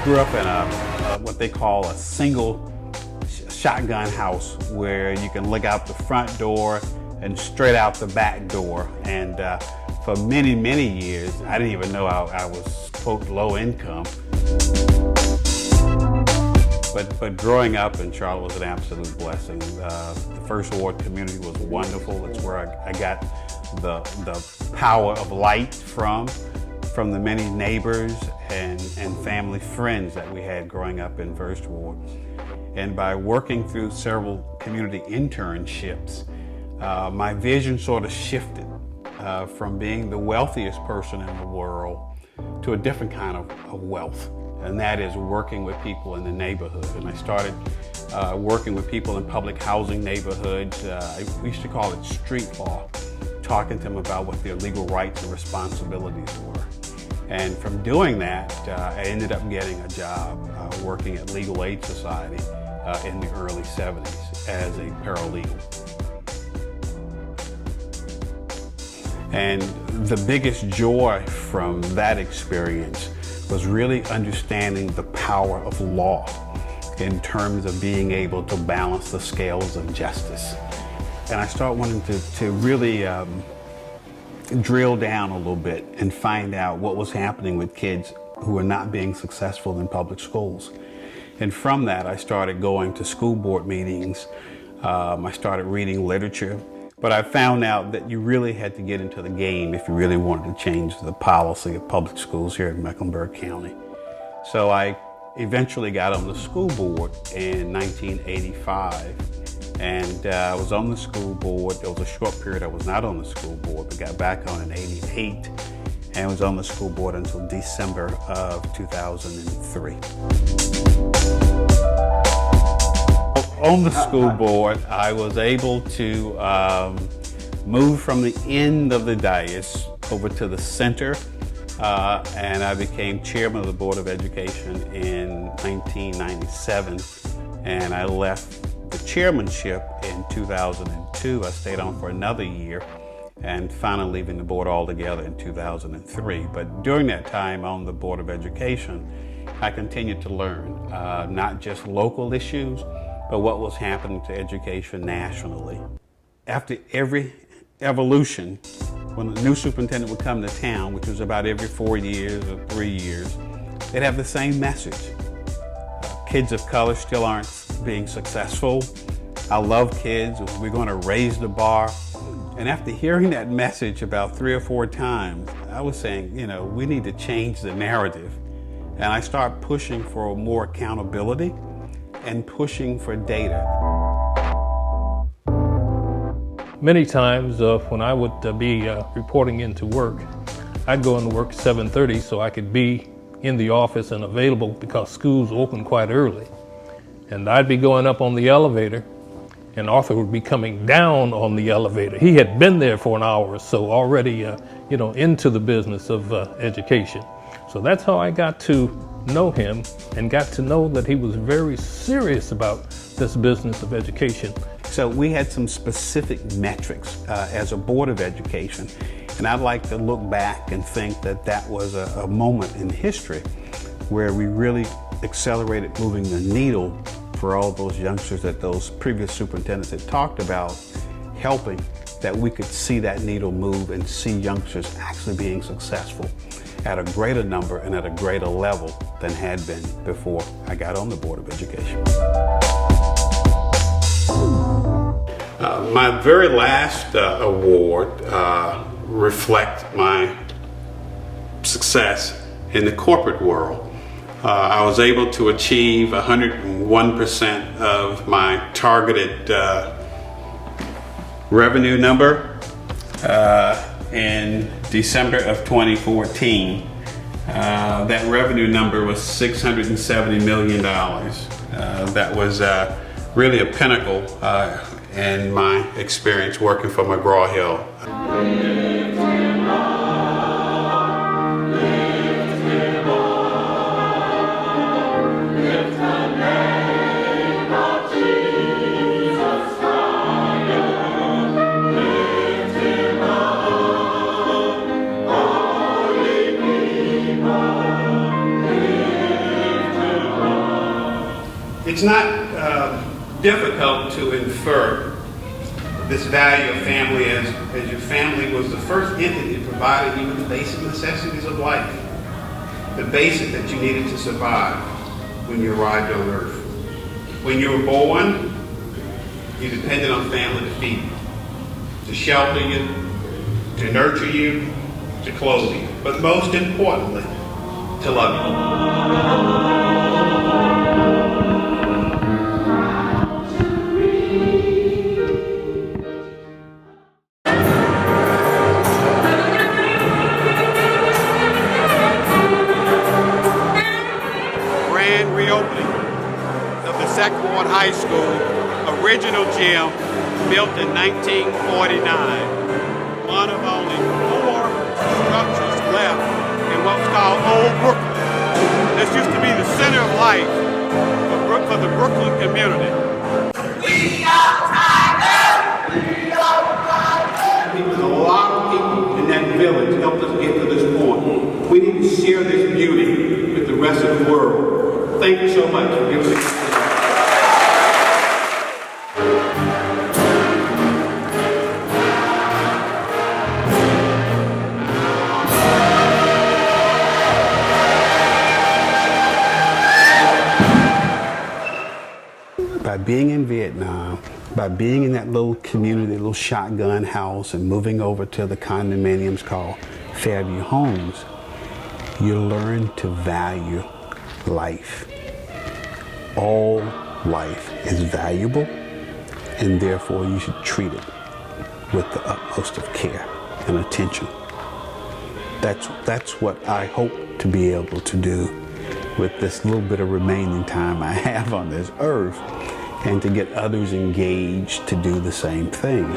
grew up in what they call a single shotgun house, where you can look out the front door and straight out the back door. And for many, many years, I didn't even know I was, quote, low income. But growing up in Charlotte was an absolute blessing. The First Ward community was wonderful. It's where I got the power of light from the many neighbors and family friends that we had growing up in First Ward. And by working through several community internships, my vision sort of shifted from being the wealthiest person in the world to a different kind of wealth. And that is working with people in the neighborhood. And I started working with people in public housing neighborhoods. We used to call it street law, talking to them about what their legal rights and responsibilities were. And from doing that, I ended up getting a job working at Legal Aid Society in the early 70s as a paralegal. And the biggest joy from that experience was really understanding the power of law in terms of being able to balance the scales of justice. And I started wanting to really drill down a little bit and find out what was happening with kids who were not being successful in public schools. And from that, I started going to school board meetings. I started reading literature. But I found out that you really had to get into the game if you really wanted to change the policy of public schools here in Mecklenburg County. So I eventually got on the school board in 1985. And I was on the school board. There was a short period I was not on the school board, but got back on in 88 and was on the school board until December of 2003. On the school board, I was able to move from the end of the dais over to the center, and I became chairman of the Board of Education in 1997, and I left the chairmanship in 2002. I stayed on for another year and finally leaving the board altogether in 2003. But during that time on the Board of Education, I continued to learn not just local issues, but what was happening to education nationally. After every evolution, when a new superintendent would come to town, which was about every 4 years or 3 years, they'd have the same message. Kids of color still aren't being successful. I love kids. We're going to raise the bar. And after hearing that message about 3 or 4 times, I was saying, we need to change the narrative. And I started pushing for more accountability and pushing for data. Many times when I would be reporting into work, I'd go into work at 7:30 so I could be in the office and available because schools open quite early. And I'd be going up on the elevator and Arthur would be coming down on the elevator. He had been there for an hour or so already, into the business of education. So that's how I got to know him and got to know that he was very serious about this business of education. So we had some specific metrics as a Board of Education, and I'd like to look back and think that that was a moment in history where we really accelerated moving the needle for all those youngsters that those previous superintendents had talked about, helping that we could see that needle move and see youngsters actually being successful at a greater number and at a greater level than had been before I got on the Board of Education. My very last award reflects my success in the corporate world. I was able to achieve 101% of my targeted revenue number in December of 2014. That revenue number was $670 million. That was really a pinnacle in my experience working for McGraw-Hill. It's not difficult to infer this value of family as your family was the first entity that provided you with the basic necessities of life, the basic that you needed to survive when you arrived on earth. When you were born, you depended on family to feed you, to shelter you, to nurture you, to clothe you, but most importantly, to love you. Reopening of the Second Ward High School original gym built in 1949. One of only 4 structures left in what's called Old Brooklyn. This used to be the center of life for the Brooklyn community. We are Tigers! We are Tigers! There was a lot of people in that village that helped us get to this point. We need to share this beauty with the rest of the world. Thank you so much for giving me. By being in Vietnam, by being in that little community, little shotgun house, and moving over to the condominiums called Fairview Homes, you learn to value life. All life is valuable, and therefore you should treat it with the utmost of care and attention. That's what I hope to be able to do with this little bit of remaining time I have on this earth, and to get others engaged to do the same thing.